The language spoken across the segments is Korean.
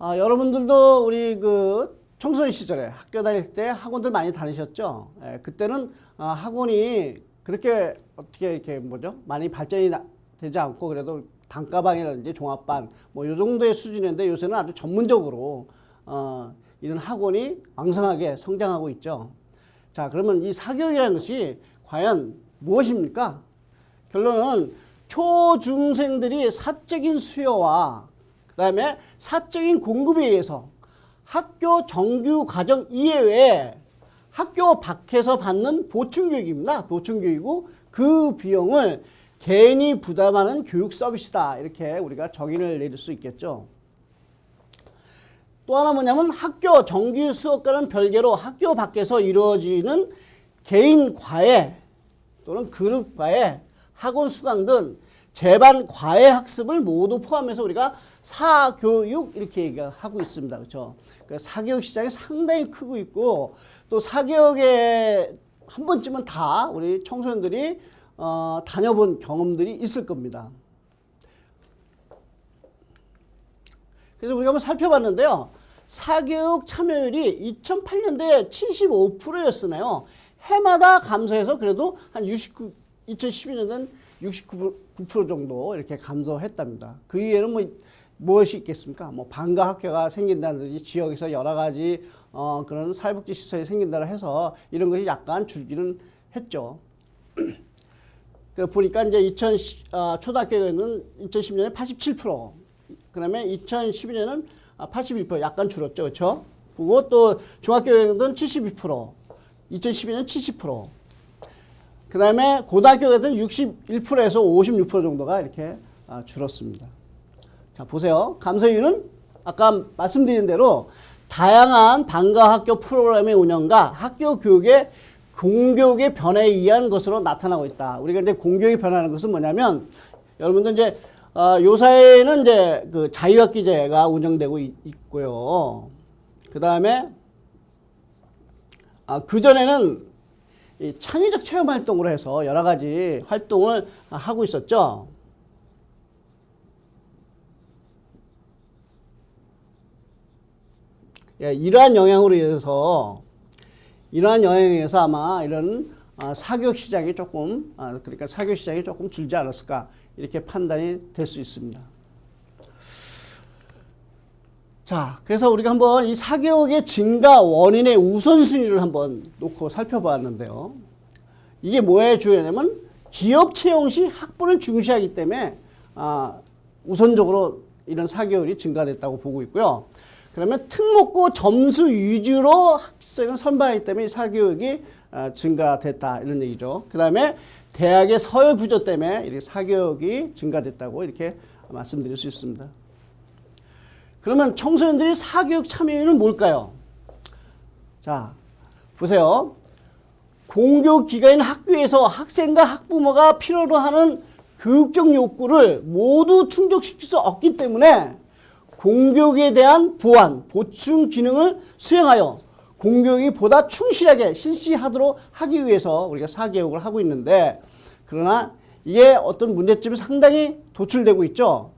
여러분들도 우리 그 청소년 시절에 학교 다닐 때 학원들 많이 다니셨죠? 그때는 학원이 그렇게 어떻게 이렇게 뭐죠? 많이 발전이 되지 않고 그래도 단가방이라든지 종합반 뭐 요 정도의 수준인데 요새는 아주 전문적으로 이런 학원이 왕성하게 성장하고 있죠. 자, 그러면 이 사교육이라는 것이 과연 무엇입니까? 결론은 초중생들이 사적인 수요와 그 다음에 사적인 공급에 의해서 학교 정규 과정 이외에 학교 밖에서 받는 보충교육입니다. 보충교육이고 그 비용을 개인이 부담하는 교육 서비스다. 이렇게 우리가 정의를 내릴 수 있겠죠. 또 하나 뭐냐면 학교 정규 수업과는 별개로 학교 밖에서 이루어지는 개인 과외 또는 그룹 과외, 학원 수강 등 재반 과외 학습을 모두 포함해서 우리가 사교육 이렇게 얘기하고 있습니다. 그렇죠? 사교육 시장이 상당히 크고 있고 또 사교육에 한 번쯤은 다 우리 청소년들이 다녀본 경험들이 있을 겁니다. 그래서 우리가 한번 살펴봤는데요. 사교육 참여율이 2008년도에 75%였으나요. 해마다 감소해서 그래도 한 2012년은 69% 정도 이렇게 감소했답니다. 그 이유에는 무엇이 있겠습니까? 방과 학교가 생긴다든지 지역에서 여러 가지 그런 사회복지 시설이 생긴다고 해서 이런 것이 약간 줄기는 했죠. 보니까 이제 초등학교에는 2010년에 87%, 그 다음에 2012년은 81% 약간 줄었죠. 그렇죠? 그리고 또 중학교에는 72%, 2012년 70%, 그 다음에 고등학교에는 61%에서 56% 정도가 이렇게 줄었습니다. 자, 보세요. 감소 이유는 아까 말씀드린 대로 다양한 방과 학교 프로그램의 운영과 학교 교육의 공교육의 변화에 의한 것으로 나타나고 있다. 우리가 이제 공교육이 변하는 것은 뭐냐면, 여러분들 이제 요 사회에는 이제 그 자유학기제가 운영되고 있고요. 그 다음에 그 전에는 이 창의적 체험 활동으로 해서 여러 가지 활동을 하고 있었죠. 예, 이러한 영향으로 인해서 아마 이런 사교육 시장이 조금 그러니까 사교육 시장이 조금 줄지 않았을까 이렇게 판단이 될 수 있습니다. 자, 그래서 우리가 한번 이 사교육의 증가 원인의 우선순위를 한번 놓고 살펴보았는데요. 이게 뭐에 주요냐면 기업 채용 시 학부를 중시하기 때문에 우선적으로 이런 사교육이 증가됐다고 보고 있고요. 그러면 특목고 점수 위주로 학생을 선발하기 때문에 사교육이 증가됐다 이런 얘기죠. 그 다음에 대학의 서열 구조 때문에 이렇게 사교육이 증가됐다고 이렇게 말씀드릴 수 있습니다. 그러면 청소년들이 사교육 참여율은 뭘까요? 자, 보세요. 공교육 기관인 학교에서 학생과 학부모가 필요로 하는 교육적 욕구를 모두 충족시킬 수 없기 때문에 공교육에 대한 보완, 보충 기능을 수행하여 공교육이 보다 충실하게 실시하도록 하기 위해서 우리가 사교육을 하고 있는데, 그러나 이게 어떤 문제점이 상당히 도출되고 있죠.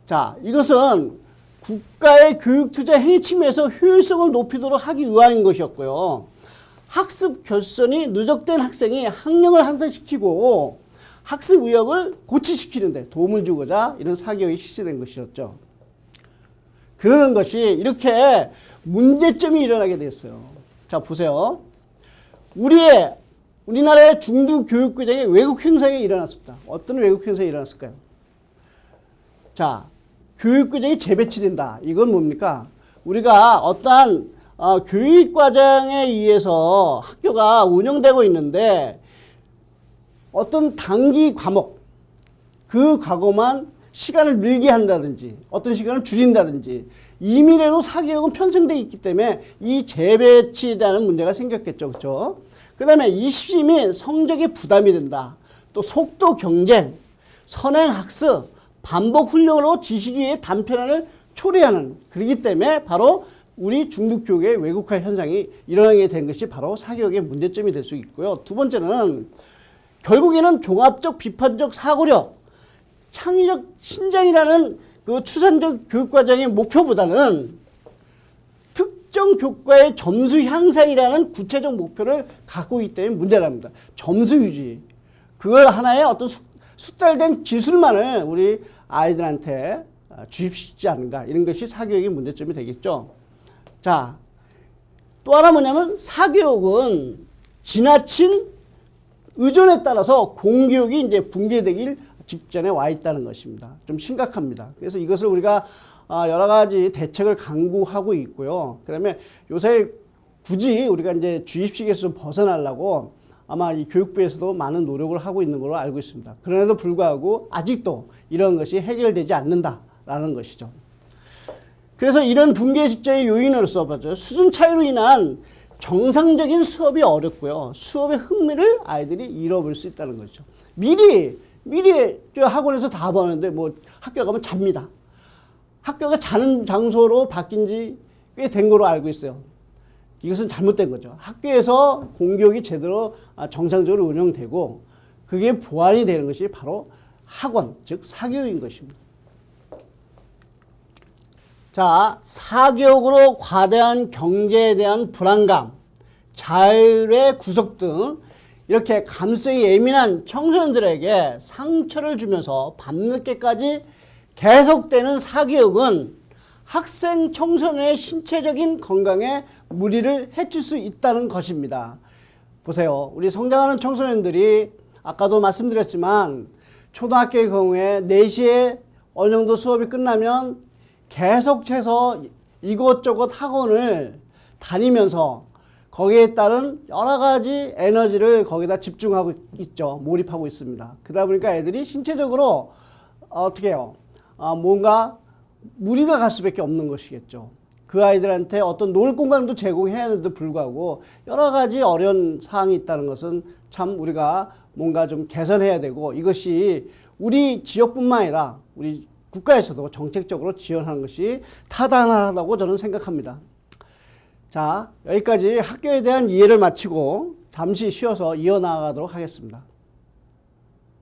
자, 이것은 국가의 교육 투자 행위 측면에서 효율성을 높이도록 하기 위함인 것이었고요. 학습 결손이 누적된 학생이 학력을 향상시키고 학습 의욕을 고취시키는데 도움을 주고자 이런 사교육이 실시된 것이었죠. 그러는 것이 이렇게 문제점이 일어나게 됐어요. 자, 보세요. 우리나라의 중등 교육 과정에 왜곡 현상이 일어났습니다. 어떤 왜곡 현상이 일어났을까요? 자, 교육 과정이 재배치된다. 이건 뭡니까? 우리가 어떠한 교육 과정에 의해서 학교가 운영되고 있는데 어떤 단기 과목, 그 과목만 시간을 늘게 한다든지 어떤 시간을 줄인다든지 이미래로 사교육은 편성되어 있기 때문에 이 재배치에 대한 문제가 생겼겠죠. 그렇죠? 그 다음에 이시 및 성적에 부담이 된다. 또 속도 경쟁, 선행학습, 반복 훈련으로 지식의 단편화를 초래하는, 그렇기 때문에 바로 우리 중등교육의 왜곡화 현상이 일어나게 된 것이 바로 사교육의 문제점이 될 수 있고요. 두 번째는 결국에는 종합적 비판적 사고력, 창의적 신장이라는 그 추상적 교육과정의 목표보다는 특정 교과의 점수 향상이라는 구체적 목표를 갖고 있기 때문에 문제랍니다. 점수 유지. 그걸 하나의 어떤 숙달된 기술만을 우리 아이들한테 주입시키지 않는가. 이런 것이 사교육의 문제점이 되겠죠. 자, 또 하나 뭐냐면 사교육은 지나친 의존에 따라서 공교육이 이제 붕괴되길 직전에 와 있다는 것입니다. 좀 심각합니다. 그래서 이것을 우리가 여러 가지 대책을 강구하고 있고요. 그다음에 요새 굳이 우리가 이제 주입식에서 좀 벗어나려고 아마 이 교육부에서도 많은 노력을 하고 있는 걸로 알고 있습니다. 그럼에도 불구하고 아직도 이런 것이 해결되지 않는다라는 것이죠. 그래서 이런 붕괴 직전의 요인으로서 수준 차이로 인한 정상적인 수업이 어렵고요. 수업의 흥미를 아이들이 잃어버릴 수 있다는 거죠. 미리 학원에서 다 보는데 뭐 학교 가면 잡니다. 학교가 자는 장소로 바뀐 지 꽤 된 거로 알고 있어요. 이것은 잘못된 거죠. 학교에서 공교육이 제대로 정상적으로 운영되고 그게 보완이 되는 것이 바로 학원, 즉 사교육인 것입니다. 자, 사교육으로 과대한 경제에 대한 불안감, 자율의 구속 등 이렇게 감성이 예민한 청소년들에게 상처를 주면서 밤늦게까지 계속되는 사교육은 학생 청소년의 신체적인 건강에 무리를 해칠 수 있다는 것입니다. 보세요. 우리 성장하는 청소년들이 아까도 말씀드렸지만 초등학교의 경우에 4시에 어느 정도 수업이 끝나면 계속해서 이곳저곳 학원을 다니면서 거기에 따른 여러 가지 에너지를 거기다 집중하고 있죠. 몰입하고 있습니다. 그러다 보니까 애들이 신체적으로 어떻게 해요? 뭔가 무리가 갈 수밖에 없는 것이겠죠. 그 아이들한테 어떤 놀 공간도 제공해야 하는데도 불구하고 여러 가지 어려운 사항이 있다는 것은 참 우리가 뭔가 좀 개선해야 되고 이것이 우리 지역뿐만 아니라 우리 국가에서도 정책적으로 지원하는 것이 타당하다고 저는 생각합니다. 자, 여기까지 학교에 대한 이해를 마치고 잠시 쉬어서 이어나가도록 하겠습니다.